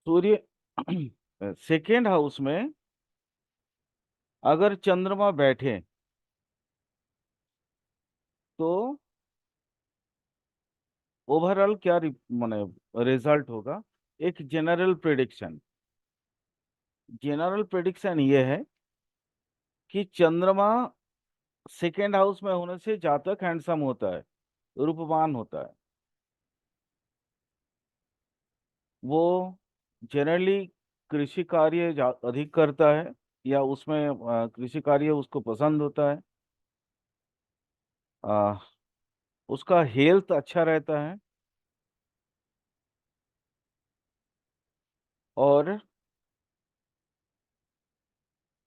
सूर्य second house में अगर चंद्रमा बैठे तो ओवरऑल क्या माने रिजल्ट होगा। एक जनरल प्रेडिक्शन ये है कि चंद्रमा सेकेंड हाउस में होने से जातक हैंडसम होता है, रूपवान होता है। वो जनरली कृषि कार्य अधिक करता है, या उसमें कृषि कार्य उसको पसंद होता है। आ, उसका हेल्थ अच्छा रहता है। और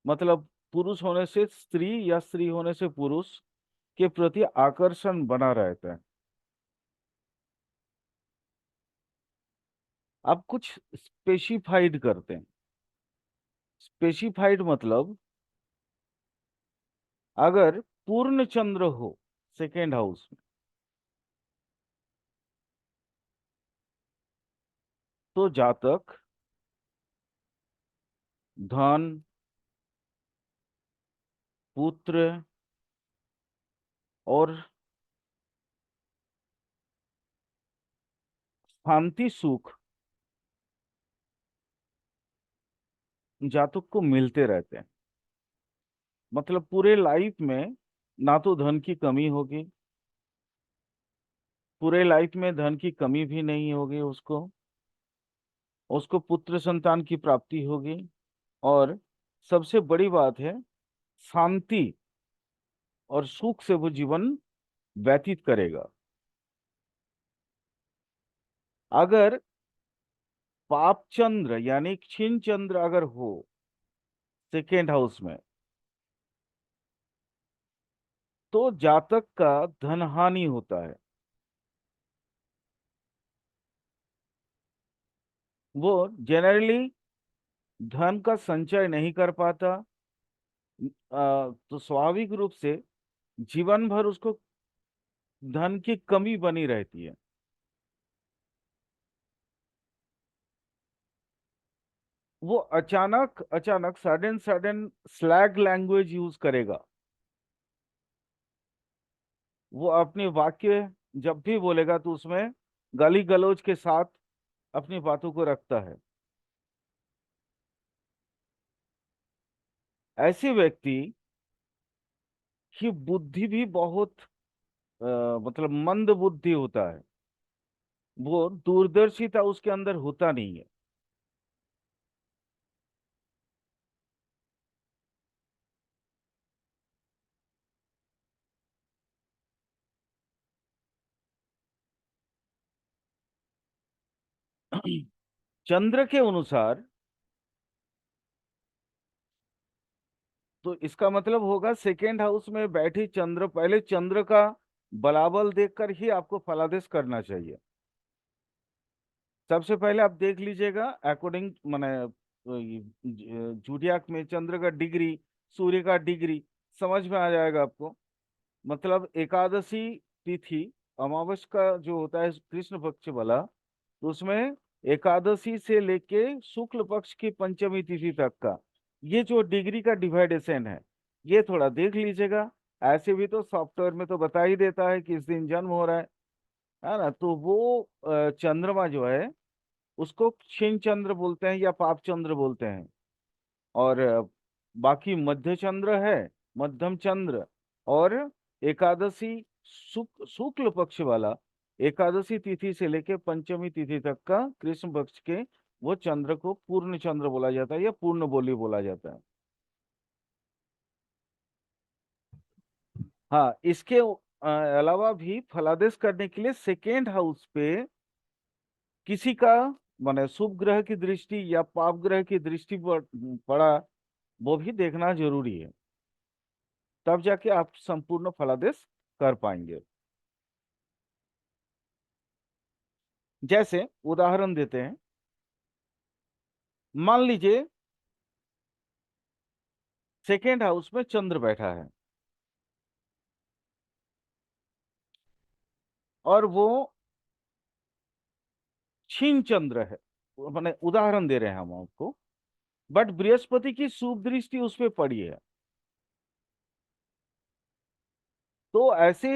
मतलब पुरुष होने से स्त्री या स्त्री होने से पुरुष के प्रति आकर्षण बना रहता है। आप कुछ स्पेसिफाइड करते हैं। स्पेसिफाइड मतलब अगर पूर्ण चंद्र हो सेकेंड हाउस में तो जातक धन, पुत्र और शांति सुख जातक को मिलते रहते हैं। मतलब पूरे लाइफ में ना तो धन की कमी होगी, पूरे लाइफ में धन की कमी भी नहीं होगी उसको। उसको पुत्र संतान की प्राप्ति होगी। और सबसे बड़ी बात है, शांति और सुख से वो जीवन व्यतीत करेगा। अगर पाप चंद्र यानी क्षीण चंद्र अगर हो सेकेंड हाउस में तो जातक का धन हानि होता है। वो जनरली धन का संचय नहीं कर पाता। तो स्वाभाविक रूप से जीवन भर उसको धन की कमी बनी रहती है। वो अचानक अचानक sudden sudden slag language use करेगा। वो अपने वाक्य जब भी बोलेगा तो उसमें गाली गलौज के साथ अपनी बातों को रखता है। ऐसे व्यक्ति की बुद्धि भी बहुत अ, मतलब मंद बुद्धि होता है। वो दूरदर्शिता उसके अंदर होता नहीं है। चंद्र के अनुसार तो इसका मतलब होगा सेकेंड हाउस में बैठी चंद्र, पहले चंद्र का बलाबल देखकर ही आपको फलादेश करना चाहिए। सबसे पहले आप देख लीजिएगा अकॉर्डिंग माने जूडियाक में चंद्र का डिग्री, सूर्य का डिग्री समझ में आ जाएगा आपको। मतलब एकादशी तिथि अमावस का जो होता है कृष्ण पक्ष वाला, तो उसमें एकादशी से लेके शुक्ल पक्ष की पंचमी तिथि तक का ये जो डिग्री का डिवाइडेशन है, ये थोड़ा देख लीजिएगा। ऐसे भी तो सॉफ्टवेयर में तो बता ही देता है कि इस दिन जन्म हो रहा है ना। तो वो चंद्रमा जो है उसको क्षीण चंद्र बोलते हैं या पाप चंद्र बोलते हैं। और बाकी मध्य चंद्र है, मध्यम चंद्र। और एकादशी शुक्ल पक्ष वाला एकादशी तिथि से लेके पंचमी तिथि तक का कृष्ण पक्ष के वो चंद्र को पूर्ण चंद्र बोला जाता है या पूर्ण बोली बोला जाता है। हाँ, इसके अलावा भी फलादेश करने के लिए सेकेंड हाउस पे किसी का माने शुभ ग्रह की दृष्टि या पाप ग्रह की दृष्टि पड़ा, वो भी देखना जरूरी है। तब जाके आप संपूर्ण फलादेश कर पाएंगे। जैसे उदाहरण देते हैं, मान लीजिए सेकेंड हाउस में चंद्र बैठा है और वो क्षीण चंद्र है। मैंने उदाहरण दे रहे हैं हम आपको। बट बृहस्पति की शुभ दृष्टि उस पे पड़ी है, तो ऐसे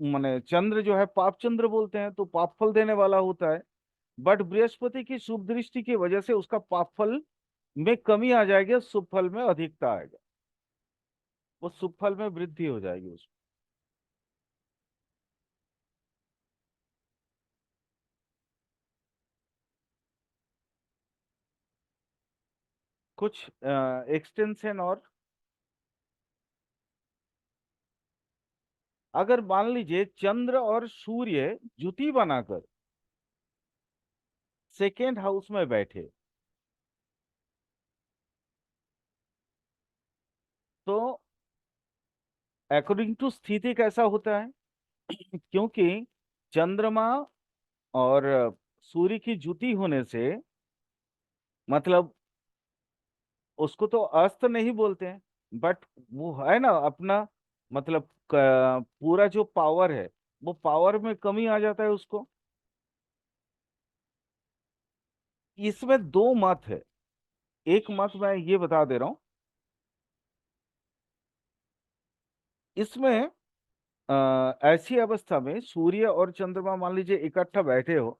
माने चंद्र जो है पाप चंद्र बोलते हैं, तो पाप फल देने वाला होता है। बट बृहस्पति की शुभ दृष्टि की वजह से उसका पाप फल में कमी आ जाएगी, शुभ फल में अधिकता आएगा, वो शुभ फल में वृद्धि हो जाएगी उसमें। कुछ एक्सटेंशन और, अगर मान लीजिए चंद्र और सूर्य जुति बनाकर सेकेंड हाउस में बैठे, तो अकॉर्डिंग टू स्थिति कैसा होता है, क्योंकि चंद्रमा और सूर्य की जुति होने से मतलब उसको तो अस्त नहीं बोलते हैं, बट वो है ना अपना मतलब पूरा जो पावर है वो पावर में कमी आ जाता है उसको। इसमें दो मत है। एक मत मैं ये बता दे रहा हूं, इसमें ऐसी अवस्था में सूर्य और चंद्रमा मान लीजिए इकट्ठा बैठे हो,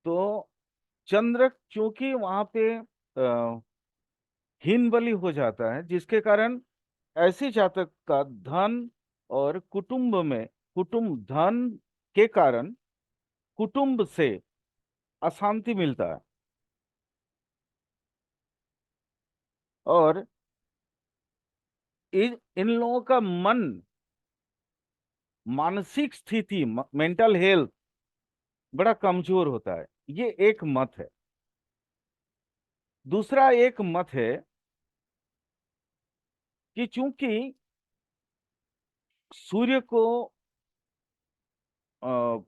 तो चंद्र क्योंकि वहां पे हीन बलि हो जाता है, जिसके कारण ऐसे जातक का धन और कुटुंब में, कुटुंब धन के कारण कुटुंब से अशांति मिलता है, और इन लोगों का मन, मानसिक स्थिति, मेंटल हेल्थ बड़ा कमजोर होता है। ये एक मत है। दूसरा एक मत है कि चूंकि सूर्य को अ,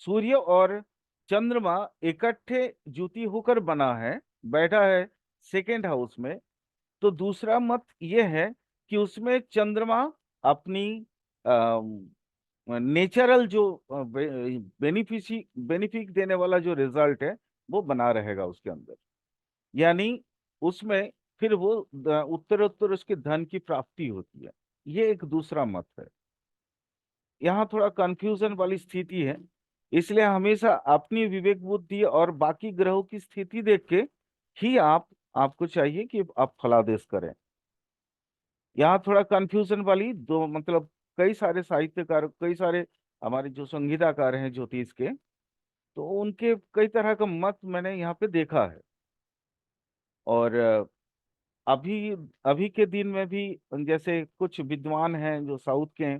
सूर्य और चंद्रमा इकट्ठे जुति होकर बना है, बैठा है सेकेंड हाउस में, तो दूसरा मत ये है कि उसमें चंद्रमा अपनी नेचुरल जो बेनिफिक देने वाला जो रिजल्ट है वो बना रहेगा उसके अंदर, यानी उसमें फिर वो उत्तर उत्तर उसके धन की प्राप्ति होती है। ये एक दूसरा मत है। यहाँ थोड़ा कंफ्यूजन वाली स्थिति है, इसलिए हमेशा अपनी विवेक बुद्धि और बाकी ग्रहों की स्थिति देख के ही आपको चाहिए कि आप फलादेश करें। यहाँ थोड़ा कंफ्यूजन वाली दो मतलब, कई सारे साहित्यकार, कई सारे हमारे जो संगीतकार हैं ज्योतिष के, तो उनके कई तरह का मत मैंने यहाँ पे देखा है। और अभी अभी के दिन में भी जैसे कुछ विद्वान हैं जो साउथ के हैं,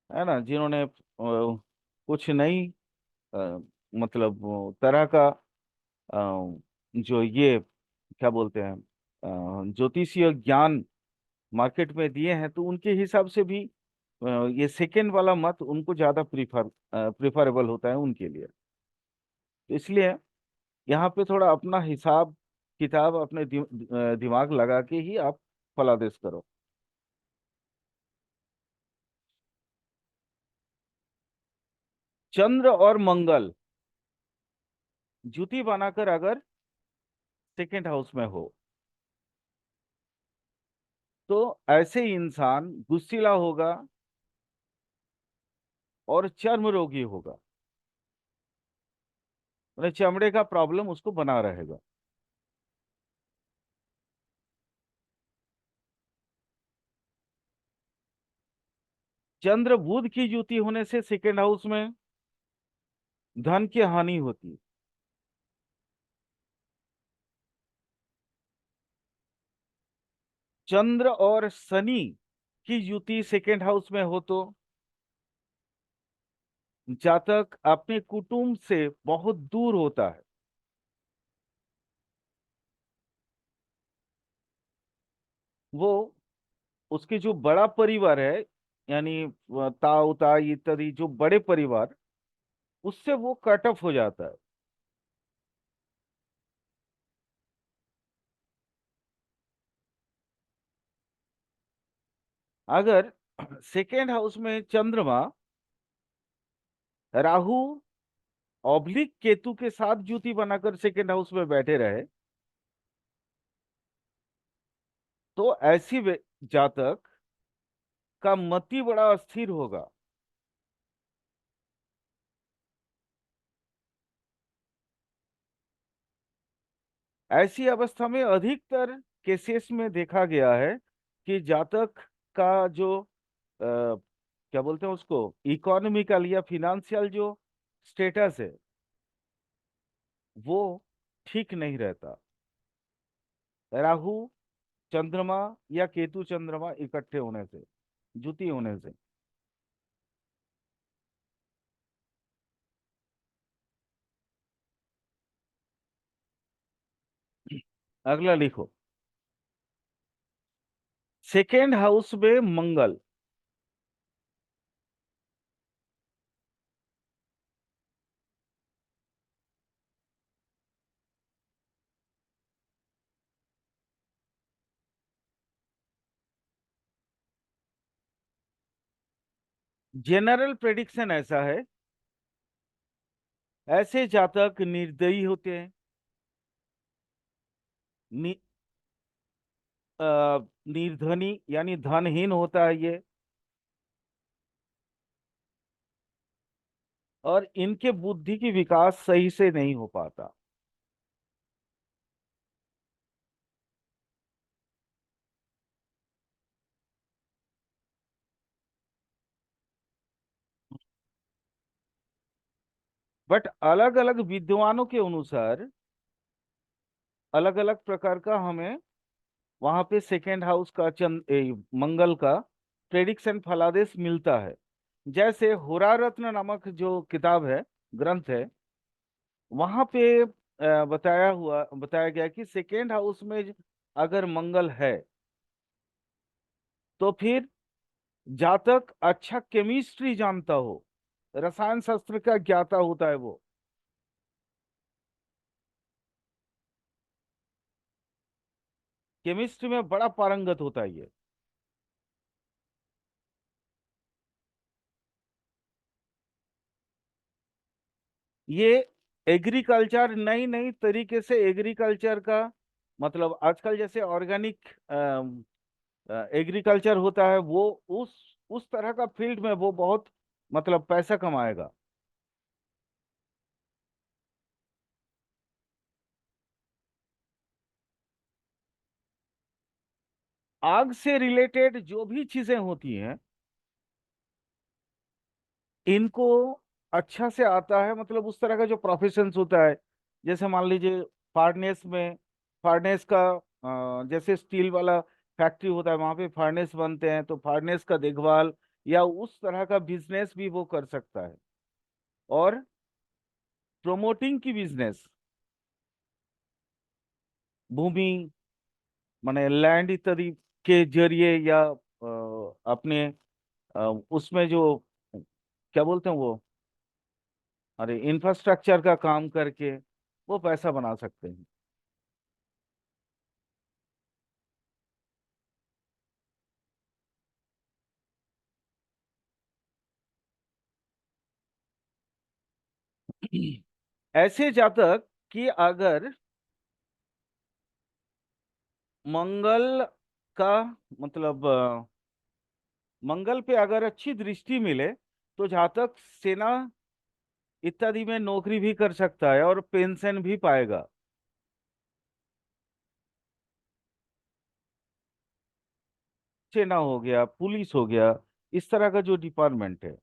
है ना, जिन्होंने कुछ नई मतलब तरह का जो ये क्या बोलते हैं ज्योतिषीय ज्ञान मार्केट में दिए हैं, तो उनके हिसाब से भी ये सेकेंड वाला मत उनको ज्यादा प्रिफरेबल होता है उनके लिए। तो इसलिए यहाँ पे थोड़ा अपना हिसाब किताब अपने दिमाग लगा के ही आप फलादेश करो। चंद्र और मंगल जुति बनाकर अगर सेकेंड हाउस में हो, तो ऐसे ही इंसान गुस्सीला होगा और चर्म रोगी होगा, मतलब चमड़े का प्रॉब्लम उसको बना रहेगा। चंद्र बुध की युति होने से सेकेंड हाउस में धन की हानि होती है। चंद्र और शनि की युति सेकेंड हाउस में हो, तो जातक अपने कुटुंब से बहुत दूर होता है। वो उसके जो बड़ा परिवार है, यानी ताऊ ताई इत्यादि जो बड़े परिवार, उससे वो कट ऑफ हो जाता है। अगर सेकेंड हाउस में चंद्रमा, राहु ऑब्लिक केतु के साथ जुति बनाकर सेकेंड हाउस में बैठे रहे, तो ऐसी जातक का मति बड़ा अस्थिर होगा। ऐसी अवस्था में अधिकतर केसेस में देखा गया है कि जातक का जो क्या बोलते हैं उसको, इकोनॉमिकल या फिनेंशियल जो स्टेटस है, वो ठीक नहीं रहता। राहु चंद्रमा या केतु चंद्रमा इकट्ठे होने से, जुति होने से। अगला लिखो, सेकेंड हाउस में मंगल। जनरल प्रेडिक्शन ऐसा है, ऐसे जातक निर्दयी होते हैं, नि, निर्धनी यानी धनहीन होता है ये, और इनके बुद्धि की विकास सही से नहीं हो पाता। बट अलग अलग विद्वानों के अनुसार अलग अलग प्रकार का हमें वहां पे सेकेंड हाउस का मंगल का प्रेडिक्शन फलादेश मिलता है। जैसे होरारत्न नामक जो किताब है, ग्रंथ है, वहां पे बताया गया कि सेकेंड हाउस में अगर मंगल है तो फिर जातक अच्छा केमिस्ट्री जानता हो, रसायन शास्त्र का ज्ञाता होता है वो। केमिस्ट्री में बड़ा पारंगत होता है ये एग्रीकल्चर नई नई तरीके से एग्रीकल्चर का, मतलब आजकल जैसे ऑर्गेनिक एग्रीकल्चर होता है, वो उस तरह का फील्ड में वो बहुत मतलब पैसा कमाएगा। आग से रिलेटेड जो भी चीजें होती हैं, इनको अच्छा से आता है, मतलब उस तरह का जो प्रोफेशंस होता है, जैसे मान लीजिए फार्नेस में, फार्नेस का जैसे स्टील वाला फैक्ट्री होता है, वहां पे फार्नेस बनते हैं, तो फार्नेस का देखभाल या उस तरह का बिजनेस भी वो कर सकता है। और प्रोमोटिंग की बिजनेस, भूमि माने लैंड इत्यादि के जरिए, या अपने उसमें जो क्या बोलते हैं वो, अरे इंफ्रास्ट्रक्चर का काम करके वो पैसा बना सकते हैं। ऐसे जातक कि अगर मंगल का मतलब मंगल पे अगर अच्छी दृष्टि मिले, तो जातक सेना इत्यादि में नौकरी भी कर सकता है और पेंशन भी पाएगा। सेना हो गया, पुलिस हो गया, इस तरह का जो डिपार्टमेंट है।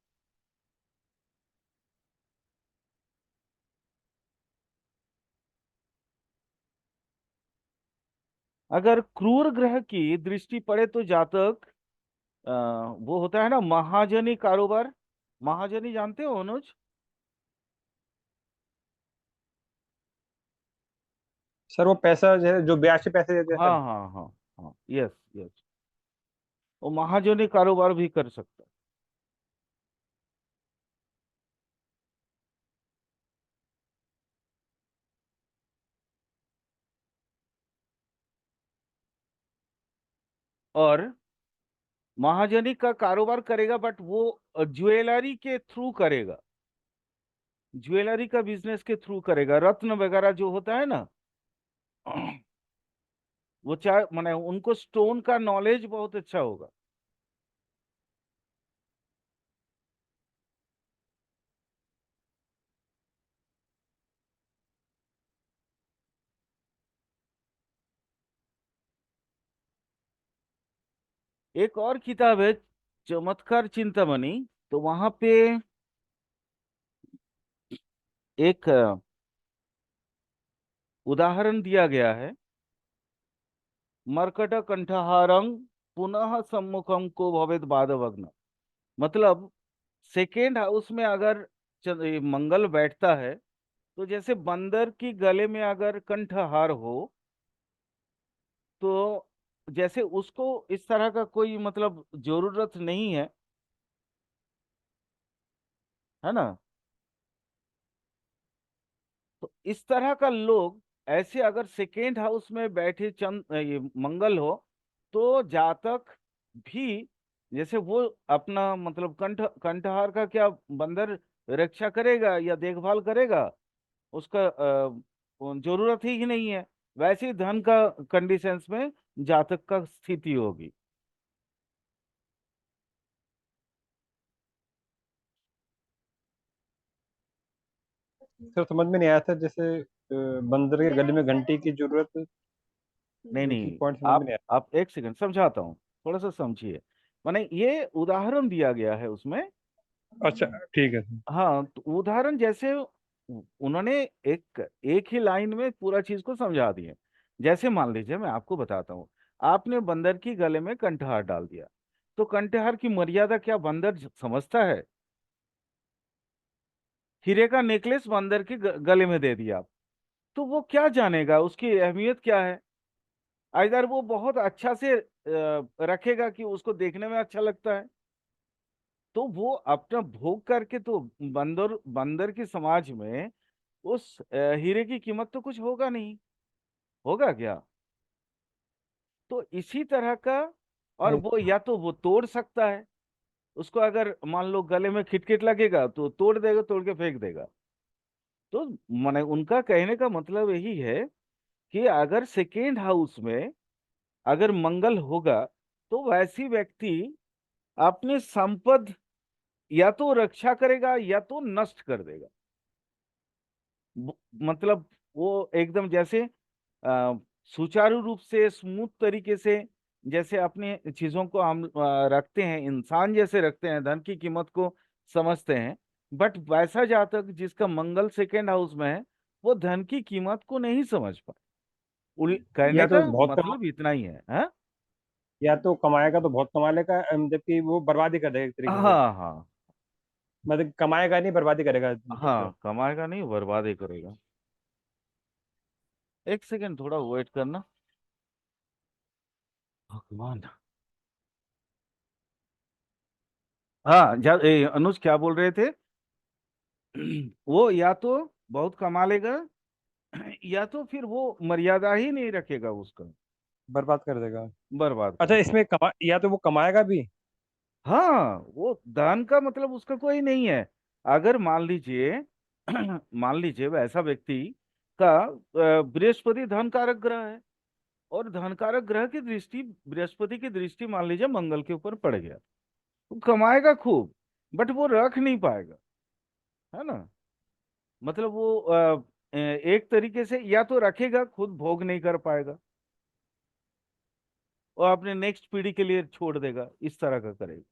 अगर क्रूर ग्रह की दृष्टि पड़े तो जातक वो होता है ना महाजनी कारोबार, महाजनी जानते हो अनुज? सर वो पैसा जो है, जो ब्याज से पैसे देते हैं हाँ सर। हाँ हाँ हाँ, यस यस, वो महाजनी कारोबार भी कर सकता है। और महाजनी का कारोबार करेगा, बट वो ज्वेलरी के थ्रू करेगा। ज्वेलरी का बिजनेस के थ्रू करेगा, रत्न वगैरह जो होता है ना, वो चाहे माने उनको स्टोन का नॉलेज बहुत अच्छा होगा। एक और किताब है, चमत्कार चिंतामणि। तो वहां पे एक उदाहरण दिया गया है। मर्कट कंठहारं पुनः सम्मुखम को भवेद बाधवग्न। मतलब सेकेंड हाउस में अगर ये मंगल बैठता है, तो जैसे बंदर की गले में अगर कंठहार हो, तो जैसे उसको इस तरह का कोई मतलब जरूरत नहीं है ना। तो इस तरह का लोग, ऐसे अगर सेकेंड हाउस में बैठे ये मंगल हो, तो जातक भी, जैसे वो अपना मतलब कंठहार का क्या बंदर रक्षा करेगा या देखभाल करेगा, उसका जरूरत ही नहीं है। वैसे ही धन का कंडीशंस में जातक का स्थिति होगी। सर समझ में नहीं आया था, जैसे बंदर के गले में घंटी की जरूरत, नहीं एक ही नहीं, पॉइंट समझ में आप नहीं आप एक सेकंड समझाता हूँ, थोड़ा सा समझिए। माने ये उदाहरण दिया गया है उसमें। आया। अच्छा ठीक है सर। हाँ, तो उदाहरण जैसे उन्होंने एक एक ही लाइन में पूरा चीज को समझा दिए। जैसे मान लीजिए, मैं आपको बताता हूँ, आपने बंदर की गले में कंठहार डाल दिया, तो कंठहार की मर्यादा क्या बंदर समझता है? हीरे का नेकलेस बंदर के गले में दे दिया, तो वो क्या जानेगा उसकी अहमियत क्या है? इधर वो बहुत अच्छा से रखेगा कि उसको देखने में अच्छा लगता है, तो वो अपना भोग करके तो बंदर बंदर की समाज में उस हीरे की कीमत तो कुछ होगा नहीं, होगा क्या? तो इसी तरह का। और नहीं। वो या तो वो तोड़ सकता है, उसको अगर मान लो गले में खिटखिट लगेगा तो तोड़ देगा, तोड़ के फेंक देगा। तो माने उनका कहने का मतलब यही है कि अगर सेकेंड हाउस में अगर मंगल होगा, तो वैसी व्यक्ति अपनी संपद या तो रक्षा करेगा या तो नष्ट कर देगा। मतलब वो एकदम जैसे अ, सुचारू रूप से स्मूथ तरीके से, जैसे अपनी चीजों को हम रखते हैं, इंसान जैसे रखते हैं, धन की कीमत को समझते हैं। बट वैसा जातक जिसका मंगल सेकेंड हाउस में है, वो धन की कीमत को नहीं समझ पाए। कहने या तो का बहुत कमा, मतलब इतना ही है, हाँ। या तो कमाएगा तो बहुत कमा लेगा, जबकि वो बर्बादी कर देगा एक तरीके से। हाँ हाँ। मतलब कमाएगा नहीं, बर्बादी करेगा सबसे। हाँ, कमाएगा नहीं, बर्बाद ही करेगा। एक सेकेंड थोड़ा वेट करना। भगवान। हाँ, अनुज क्या बोल रहे थे? वो या तो बहुत कमा लेगा, या तो फिर वो मर्यादा ही नहीं रखेगा उसका, बर्बाद कर देगा। बर्बाद कर अच्छा, देगा। इसमें या तो वो कमाएगा भी। हाँ, वो दान का मतलब उसका कोई नहीं है। अगर मान लीजिए, मान लीजिए वैसा व्यक्ति का बृहस्पति धन कारक ग्रह है, और धन कारक ग्रह की दृष्टि, बृहस्पति की दृष्टि मान लीजिए मंगल के ऊपर पड़ गया, तो कमाएगा खूब, बट वो रख नहीं पाएगा, है ना। मतलब वो एक तरीके से या तो रखेगा, खुद भोग नहीं कर पाएगा, और अपने नेक्स्ट पीढ़ी के लिए छोड़ देगा, इस तरह का करेगा।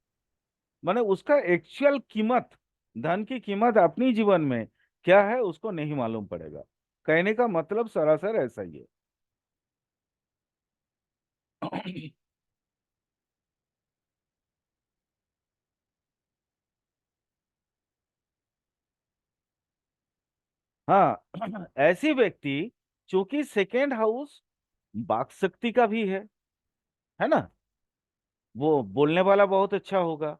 माने उसका एक्चुअल कीमत, धन की कीमत अपनी जीवन में क्या है उसको नहीं मालूम पड़ेगा। कहने का मतलब सरासर ऐसा ही है। हाँ, ऐसी व्यक्ति, चूंकि सेकेंड हाउस वाक शक्ति का भी है ना, वो बोलने वाला बहुत अच्छा होगा,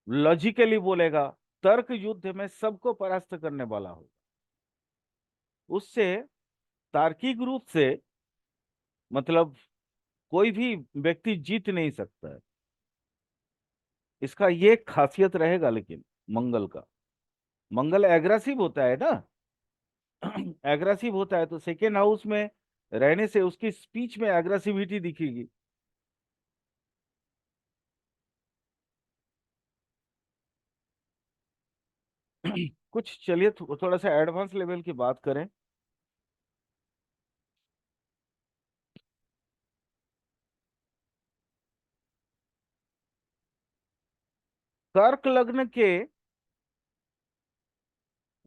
लॉजिकली बोलेगा, तर्क युद्ध में सबको परास्त करने वाला होगा। उससे तार्किक रूप से मतलब कोई भी व्यक्ति जीत नहीं सकता है। इसका ये खासियत रहेगा लेकिन मंगल का। मंगल एग्रेसिव होता है ना। एग्रेसिव होता है, तो सेकेंड हाउस में रहने से उसकी स्पीच में एग्रेसिविटी दिखेगी। कुछ चलिए थोड़ा सा एडवांस लेवल की बात करें। कर्क लग्न के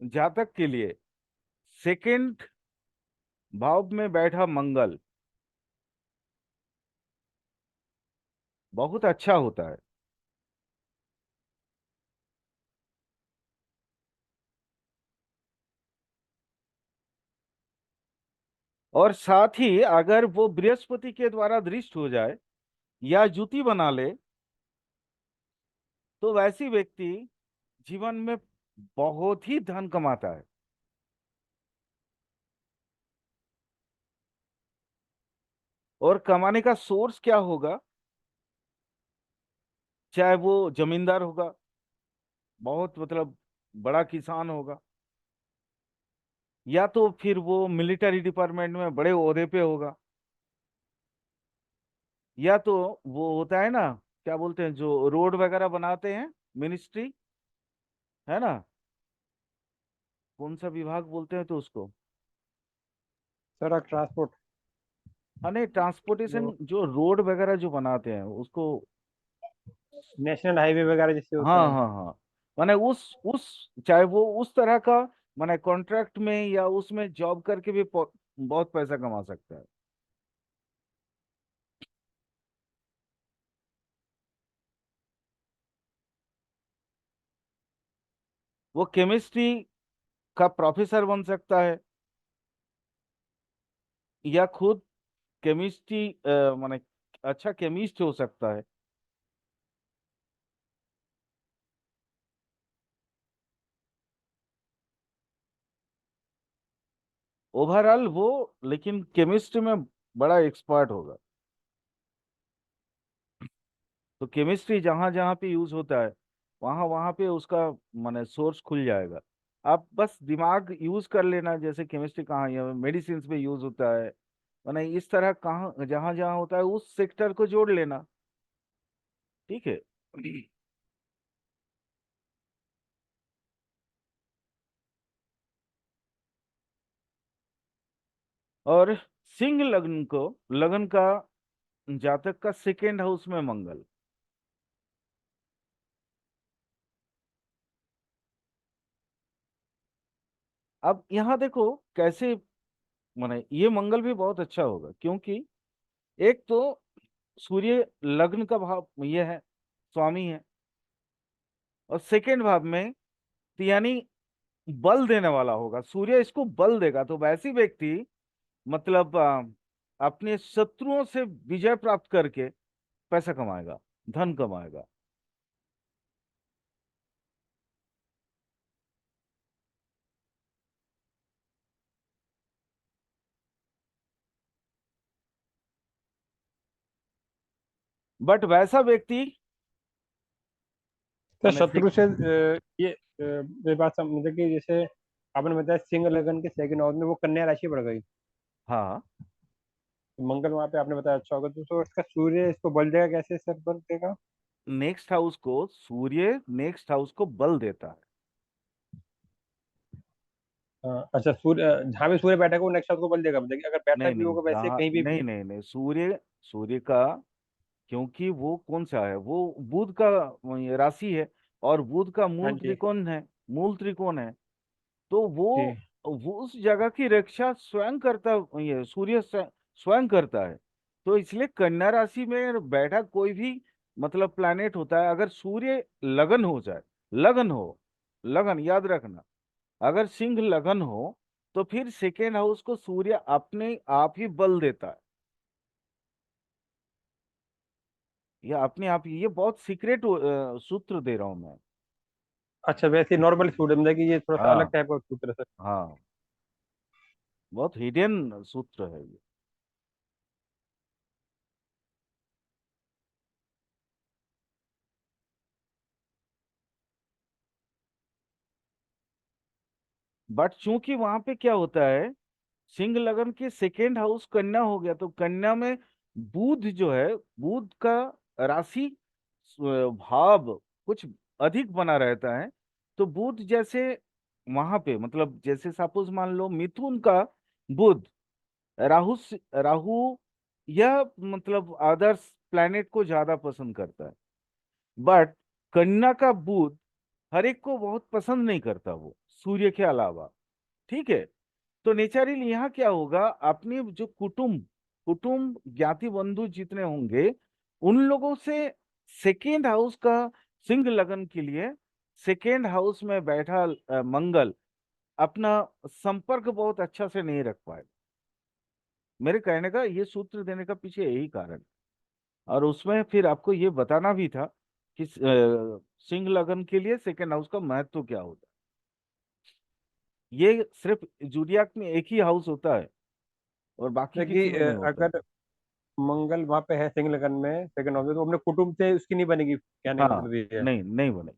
जातक के लिए सेकंड भाव में बैठा मंगल बहुत अच्छा होता है। और साथ ही अगर वो बृहस्पति के द्वारा दृष्ट हो जाए या जुति बना ले, तो वैसी व्यक्ति जीवन में बहुत ही धन कमाता है। और कमाने का सोर्स क्या होगा? चाहे वो जमींदार होगा, बहुत मतलब बड़ा किसान होगा, या तो फिर वो मिलिट्री डिपार्टमेंट में बड़े ओहदे पे होगा, या तो वो होता है ना, क्या बोलते हैं, जो रोड वगैरह बनाते हैं, मिनिस्ट्री, है ना, कौन सा विभाग बोलते हैं तो उसको। सड़क ट्रांसपोर्ट। हाँ नहीं, ट्रांसपोर्टेशन, वो जो रोड वगैरह जो बनाते हैं उसको। नेशनल हाईवे वगैरह जैसे होता हाँ है। हाँ हाँ। माने उस चाहे वो उस तरह का, माने कॉन्ट्रैक्ट में या उसमें जॉब करके भी बहुत पैसा कमा सकता है। वो केमिस्ट्री का प्रोफेसर बन सकता है, या खुद केमिस्ट्री माने अच्छा केमिस्ट हो सकता है। ओवरऑल वो, लेकिन केमिस्ट्री में बड़ा एक्सपर्ट होगा। तो केमिस्ट्री जहां जहां पे यूज होता है, वहां वहां पे उसका माने सोर्स खुल जाएगा। आप बस दिमाग यूज कर लेना, जैसे केमिस्ट्री कहाँ है, मेडिसिन में यूज होता है, माने इस तरह कहाँ जहां जहां होता है उस सेक्टर को जोड़ लेना। ठीक है। और सिंह लग्न को, लगन का जातक का सेकेंड हाउस में मंगल। अब यहाँ देखो कैसे, माने ये मंगल भी बहुत अच्छा होगा, क्योंकि एक तो सूर्य लग्न का भाव ये है, स्वामी है, और सेकेंड भाव में, तो यानी बल देने वाला होगा, सूर्य इसको बल देगा, तो वैसी व्यक्ति मतलब अपने शत्रुओं से विजय प्राप्त करके पैसा कमाएगा, धन कमाएगा। बट वैसा व्यक्ति तो माने शत्रु से ये ये बात समझे कि जैसे आपने बताया सिंह लगन के सेकंड हाउस में वो कन्या राशि बढ़ गई, हाँ, तो मंगल वहां पे आपने बताया अच्छा होगा, तो इसका सूर्य इसको बल देगा, कैसे सर बल देगा? नेक्स्ट हाउस को सूर्य नेक्स्ट हाउस को बल देता है। अच्छा, सूर्य जहाँ भी सूर्य बैठेगा वो नेक्स्ट हाउस को बल देगा, मतलब कि अगर बैठा नहीं भी नहीं, होगा वैसे जहाँ कहीं भी। नहीं नहीं नहीं, सूर्य, सूर्य का, क्योंकि वो कौन सा है, वो बुध का ये राशि है, और बुध का हाँ मूल जी। त्रिकोण है, मूल त्रिकोण है। तो जी। वो उस जगह की रक्षा स्वयं करता, ये सूर्य स्वयं करता है। तो इसलिए कन्या राशि में बैठा कोई भी मतलब प्लैनेट होता है, अगर सूर्य लगन हो जाए, लगन हो, लगन याद रखना, अगर सिंह लगन हो, तो फिर सेकेंड हाउस को सूर्य अपने आप ही बल देता है। ये अपने आप ही, ये बहुत सीक्रेट सूत्र दे रहा हूं मैं। अच्छा, वैसे नॉर्मल सूर्य, मतलब कि ये थोड़ा सा अलग हाँ टाइप का सूत्र है सर। हाँ, बहुत हिडन सूत्र है ये। बट चूंकि वहां पे क्या होता है, सिंह लगन के सेकेंड हाउस कन्या हो गया, तो कन्या में बुध जो है, बुध का राशि भाव कुछ अधिक बना रहता है। तो बुध जैसे वहां पे, मतलब जैसे सपोज मान लो मिथुन का बुध राहु, यह मतलब आदर्श प्लैनेट को ज्यादा पसंद करता है। बट कन्या का बुध हर एक को बहुत पसंद नहीं करता, वो सूर्य के अलावा। ठीक है। तो नेचुरली यहाँ क्या होगा, अपने जो कुटुंब कुटुंब ज्ञाति बंधु जितने होंगे, उन लोगों से सेकेंड हाउस का सिंह लगन के लिए सेकेंड हाउस में बैठा मंगल अपना संपर्क बहुत अच्छा से नहीं रख पाए। मेरे कहने का ये सूत्र देने का पीछे यही कारण। और उसमें फिर आपको ये बताना भी था कि सिंह लगन के लिए सेकेंड हाउस का महत्व क्या होता है। ये सिर्फ जूडियाक में एक ही हाउस होता है और बाकी जैसे कि किसी में नहीं होता। अगर मंगल वहां पे है सिंह लगन में सेकंड हाउस में, तो अपने कुटुंब से उसकी नहीं बनेगी, कहने का हाँ, मतलब ये है। नहीं नहीं बने।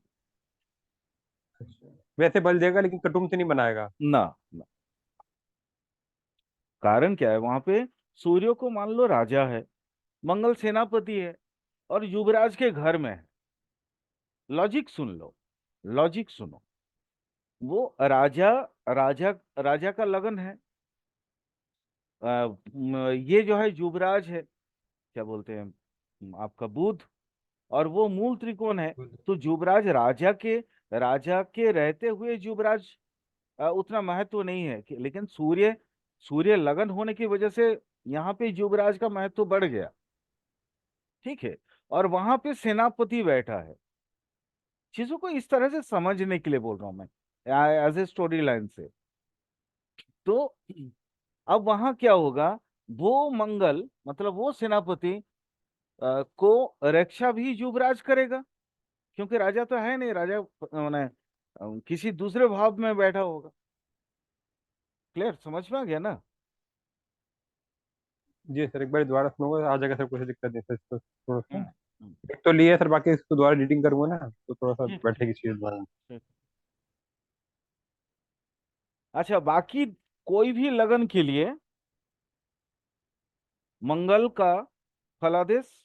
अच्छा। वैसे बल देगा लेकिन कुटुंब से नहीं बनाएगा। ना, ना। कारण क्या है वहां पे, सूर्य को मान लो राजा है, मंगल सेनापति है, और युवराज के घर में है। लॉजिक सुन लो, लॉजिक सुनो। वो राजा राजा राजा का लगन है। ये जो है युवराज है, क्या बोलते हैं, आपका बुध, और वो मूल त्रिकोण है। तो युवराज राजा के रहते हुए युवराज उतना महत्व नहीं है लेकिन सूर्य सूर्य लगन होने की वजह से यहाँ पे युवराज का महत्व बढ़ गया। ठीक है। और वहां पे सेनापति बैठा है। चीजों को इस तरह से समझने के लिए बोल रहा हूं मैं, एज ए स्टोरी लाइन से। तो अब वहां क्या होगा, वो मंगल मतलब वो सेनापति को रक्षा भी युवराज करेगा, क्योंकि राजा तो है नहीं, राजा मैंने किसी दूसरे भाव में बैठा होगा। क्लियर, समझ में आ गया ना? जी सर, एक बार दोबारा सुनूंगा, आ जाएगा सर, कुछ दिक्कत नहीं सर इसको थोड़ा सा। हम्म। हम्म। एक तो लिए सर, बाकी इसको दोबारा एडिटिंग करूंगा ना, तो थोड़ा सा ठीक है, ठीक बैठेगी चीज दोबारा। ठीक। अच्छा, बाकी कोई भी लगन के लिए मंगल का फलादेश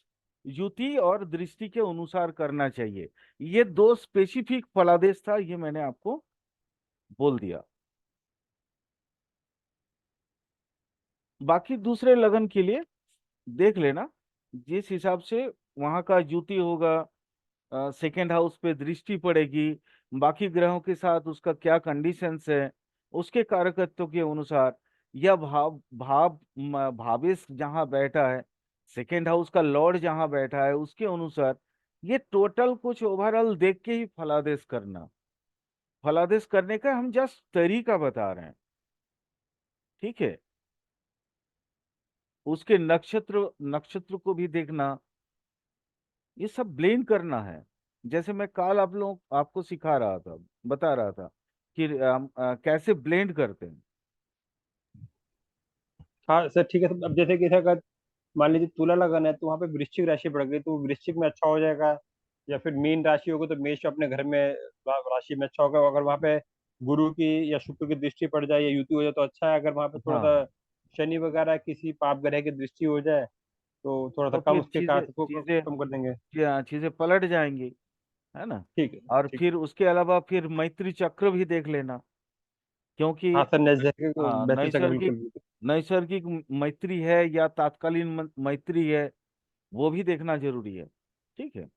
युति और दृष्टि के अनुसार करना चाहिए। ये दो स्पेसिफिक फलादेश था, ये मैंने आपको बोल दिया। बाकी दूसरे लगन के लिए देख लेना, जिस हिसाब से वहां का युति होगा, सेकेंड हाउस पे दृष्टि पड़ेगी, बाकी ग्रहों के साथ उसका क्या कंडीशंस है, उसके कारकत्व के अनुसार, या भावेश जहां बैठा है, सेकेंड हाउस का लॉर्ड जहां बैठा है उसके अनुसार, ये टोटल कुछ ओवरऑल देख के ही फलादेश करना। फलादेश करने का हम जस्ट तरीका बता रहे हैं। ठीक है। उसके नक्षत्र नक्षत्र को भी देखना, ये सब ब्लेंड करना है। जैसे मैं कल आपको सिखा रहा था, बता रहा था कि कैसे ब्लेंड करते हैं। हाँ सर ठीक है सर। अब जैसे कि सर अगर मान लीजिए तुला लगन है, तो वहाँ पे वृश्चिक राशि पड़ गई, तो वृश्चिक में अच्छा हो जाएगा, या फिर मीन राशि होगी तो मेष अपने घर में राशि में अच्छा होगा। अगर वहाँ पे गुरु की या शुक्र की दृष्टि पड़ जाए या युति हो जाए तो अच्छा है। अगर वहाँ पे थोड़ा हाँ, सा हाँ। शनि वगैरह किसी पाप ग्रह की दृष्टि हो जाए, तो थोड़ा सा तो कम फिर उसके चीजें कारक को चीजें कम कर देंगे। चीजें पलट जाएंगी, है ना? ठीक है और ठीक। फिर उसके अलावा फिर मैत्री चक्र भी देख लेना, क्योंकि हाँ सर, नैसर्गिक हाँ, मैत्री चक्र बिल्कुल नैसर्गिक बिल्कुल। नैसर्गिक मैत्री है या तात्कालीन मैत्री है, वो भी देखना जरूरी है। ठीक है।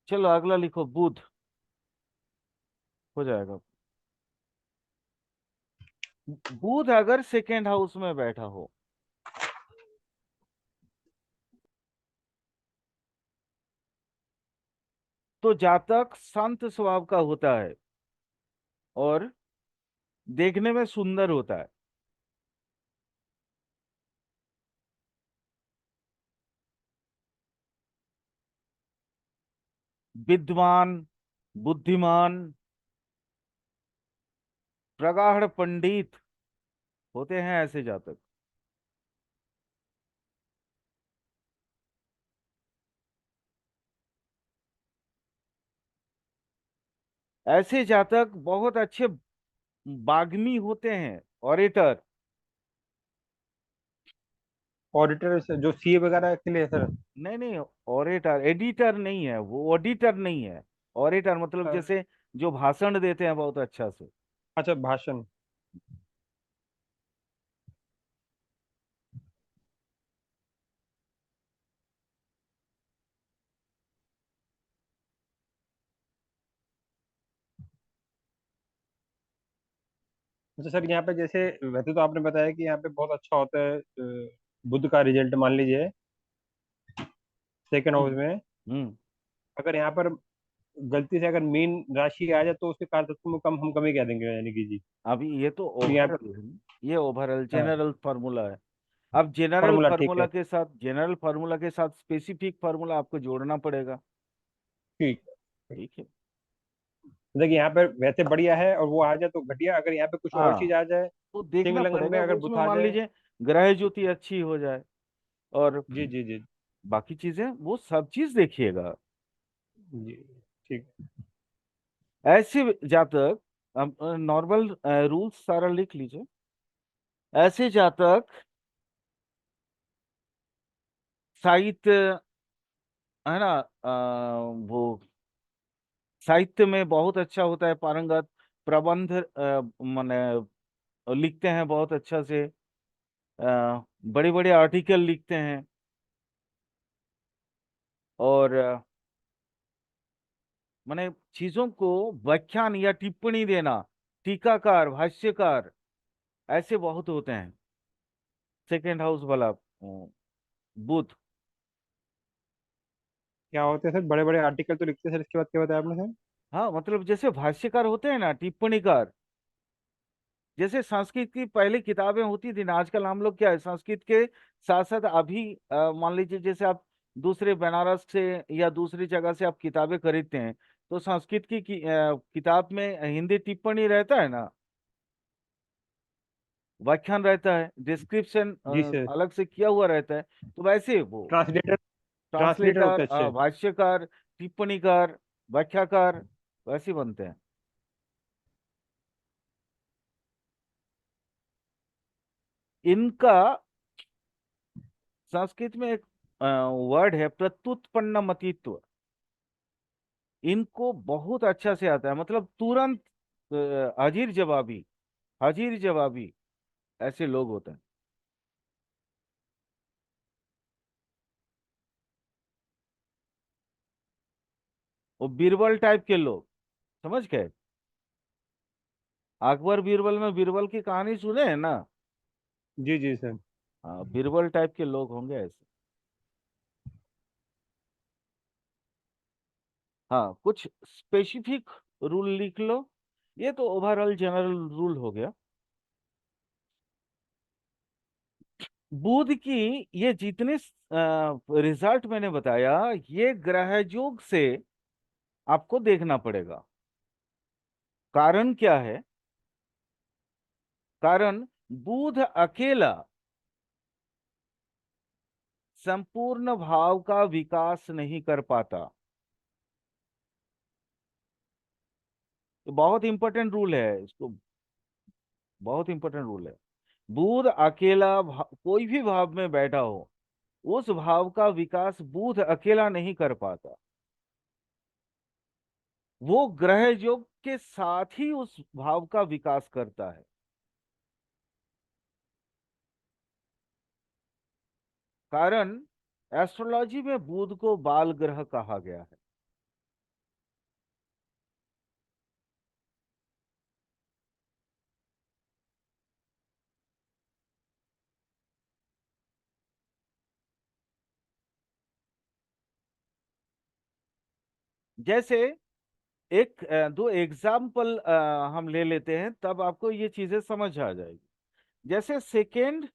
चलो अगला लिखो, बुध। हो जाएगा। बुध अगर सेकेंड हाउस में बैठा हो तो जातक शांत स्वभाव का होता है और देखने में सुंदर होता है। विद्वान, बुद्धिमान, प्रगाढ़ पंडित होते हैं ऐसे जातक। ऐसे जातक बहुत अच्छे बाग्मी होते हैं, ऑरेटर। ऑडिटर जो सीए वगैरह के लिए सर? नहीं नहीं, ऑरेटर, एडिटर नहीं है वो, ऑडिटर नहीं है। ऑरेटर मतलब अ, जैसे जो भाषण देते हैं बहुत अच्छा से। अच्छा, भाषण। अच्छा सर, यहाँ पे जैसे वैसे तो आपने बताया कि यहाँ पे बहुत अच्छा होता है, बुध का रिजल्ट मान लीजिए सेकंड हाउस हम्म। में। हम्म। अगर यहाँ पर गलती से अगर मीन राशि आ जाए तो उसके कारतत्व में कम हम कम ही कह देंगे यानी कि जी। अभी ये तो तो यहाँ ओवरऑल है ना? ये ओवरऑल हाँ, जनरल फार्मूला है। अब जनरल फॉर्मूला ठीक फार्मूला है। के साथ, जनरल फार्मूला के साथ स्पेसिफिक फार्मूला आपको जोड़ना पड़ेगा। ठीक है। ठीक है। देखिए यहाँ पर वैसे बढ़िया है और वो आ जाए तो घटिया, अगर यहाँ पे कुछ और हाँ, चीज आ जाए, तो सिंह देखना लग्न में पड़ेगा अगर वो, बुध उसमें आ मान जाए। लीजिए ग्रह ज्योति अच्छी हो जाए, और जी जी जी बाकी चीजें वो सब चीज देखिएगा। जी। ठीक है। ऐसे जातक, नॉर्मल रूल्स सारा लिख लीजिए। ऐसे जातक साहित्य, है ना, वो साहित्य में बहुत अच्छा होता है पारंगत, प्रबंध माने लिखते हैं बहुत अच्छा से, बड़े बड़े आर्टिकल लिखते हैं, और माने चीजों को व्याख्यान या टिप्पणी देना, टीकाकार, भाष्यकार, ऐसे बहुत होते हैं। सेकेंड हाउस वाला बुध। क्या होते हैं सर? बड़े बड़े आर्टिकल तो लिखते हैं सर, इसके बाद क्या बताया आपने सर? हाँ, मतलब जैसे भाष्यकार होते हैं ना, टिप्पणीकार। जैसे संस्कृत की पहले किताबें होती थी ना, आजकल हम लोग क्या है, संस्कृत के साथ साथ अभी मान लीजिए जैसे आप दूसरे बनारस से या दूसरी जगह से आप किताबें खरीदते हैं, तो संस्कृत किताब में हिंदी टिप्पणी रहता है ना, व्याख्यान रहता है, डिस्क्रिप्शन जी सर। अलग से किया हुआ रहता है। तो वैसे वो ट्रांसलेटर। ट्रांसलेटर होते ट्रांसलेटर, हैं अच्छे। भाष्यकार, टिप्पणीकार, व्याख्याकार, वैसे बनते हैं। इनका संस्कृत में एक वर्ड है, प्रत्युत्पन्न मतित्व। इनको बहुत अच्छा से आता है, मतलब तुरंत हाजिर जवाबी, हाजिर जवाबी, ऐसे लोग होते हैं। वो बीरबल टाइप के लोग, समझ गए? अकबर बीरबल में बीरबल की कहानी सुने हैं ना? जी जी सर। हाँ, बीरबल टाइप के लोग होंगे ऐसे। हाँ, कुछ स्पेसिफिक रूल लिख लो। ये तो ओवरऑल जनरल रूल हो गया। बुध की ये जितने रिजल्ट मैंने बताया, ये ग्रह योग से आपको देखना पड़ेगा। कारण क्या है? कारण बुध अकेला संपूर्ण भाव का विकास नहीं कर पाता। तो बहुत इंपॉर्टेंट रूल है इसको, बहुत इंपॉर्टेंट रूल है। बुध अकेला कोई भी भाव में बैठा हो, उस भाव का विकास बुध अकेला नहीं कर पाता। वो ग्रह योग के साथ ही उस भाव का विकास करता है। कारण एस्ट्रोलॉजी में बुध को बाल ग्रह कहा गया है। जैसे दो एग्जाम्पल हम ले लेते हैं, तब आपको ये चीजें समझ आ जाएगी। जैसे सेकेंड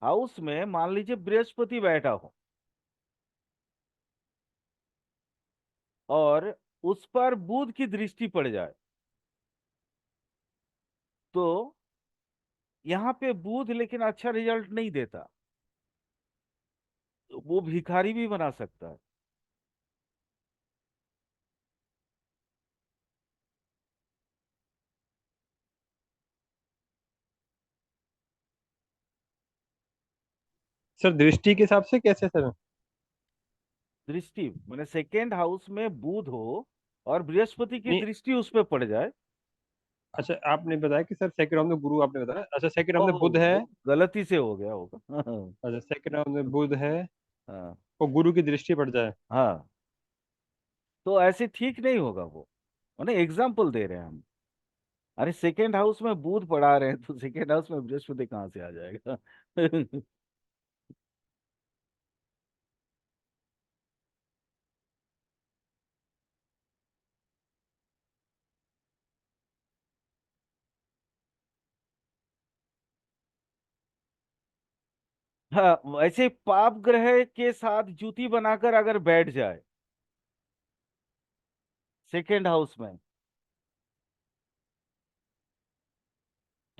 हाउस में मान लीजिए बृहस्पति बैठा हो, और उस पर बुध की दृष्टि पड़ जाए, तो यहाँ पे बुध लेकिन अच्छा रिजल्ट नहीं देता। वो भिखारी भी बना सकता है। सर दृष्टि के हिसाब से कैसे सर? दृष्टि मैंने सेकेंड हाउस में बुध हो और बृहस्पति की नहीं, दृष्टि उस पर पड़ जाए। अच्छा आपने बताया कि सर सेकंड हाउस में गुरु आपने बताया, अच्छा सेकंड हाउस में ओह, बुध है। वो गलती से हो गया होगा। अच्छा सेकंड हाउस में बुध है हाँ। और गुरु की दृष्टि पड़ जाए। हाँ, तो ऐसे ठीक नहीं होगा वो। मैंने एग्जाम्पल दे रहे हैं हम। अरे सेकेंड हाउस में बुध पढ़ा रहे हैं तो सेकेंड हाउस में बृहस्पति कहाँ से आ जाएगा? हाँ, वैसे पाप ग्रह के साथ जुति बनाकर अगर बैठ जाए सेकेंड हाउस में,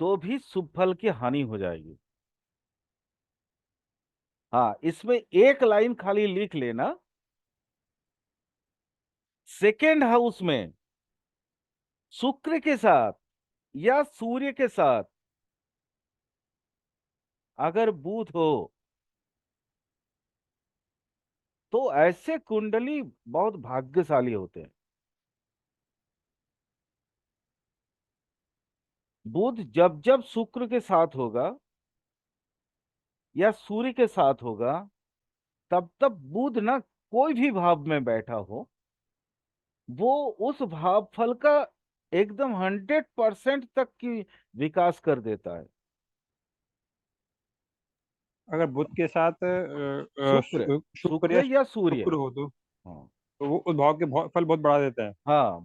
तो भी शुभ फल की हानि हो जाएगी। हाँ, इसमें एक लाइन खाली लिख लेना। सेकेंड हाउस में शुक्र के साथ या सूर्य के साथ अगर बुध हो, तो ऐसे कुंडली बहुत भाग्यशाली होते हैं। बुध जब जब शुक्र के साथ होगा या सूर्य के साथ होगा, तब तब बुध ना कोई भी भाव में बैठा हो, वो उस भाव फल का एकदम 100% तक की विकास कर देता है। अगर बुध के साथ शुक्र शुक्र शुक्र या या सूर्य। शुक्र हो हाँ। तो वो उस भाव के फल बहुत बढ़ा देता है। हाँ,